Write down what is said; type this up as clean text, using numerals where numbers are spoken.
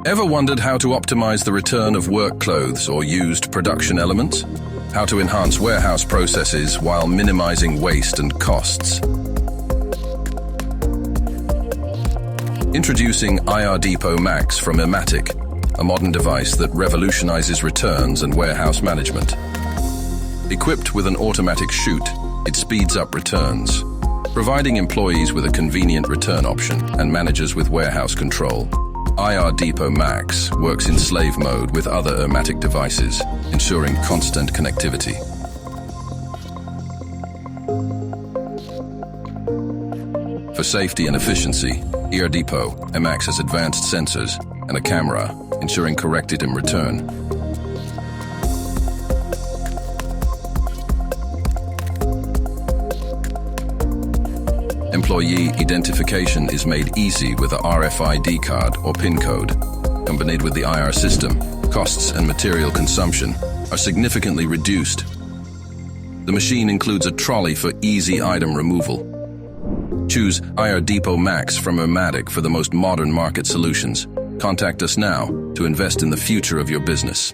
Ever wondered how to optimize the return of work clothes or used production elements? How to enhance warehouse processes while minimizing waste and costs? Introducing IRDEPO MAX from IRDEPO, a modern device that revolutionizes returns and warehouse management. Equipped with an automatic chute, it speeds up returns, providing employees with a convenient return option and managers with warehouse control. IRDEPO MAX works in slave mode with other IRDEPO devices, ensuring constant connectivity. For safety and efficiency, IRDEPO MAX has advanced sensors and a camera, ensuring correct item return. Employee identification is made easy with a RFID card or PIN code. Combined with the IR system, costs and material consumption are significantly reduced. The machine includes a trolley for easy item removal. Choose IRDEPO MAX from IRDEPO for the most modern market solutions. Contact us now to invest in the future of your business.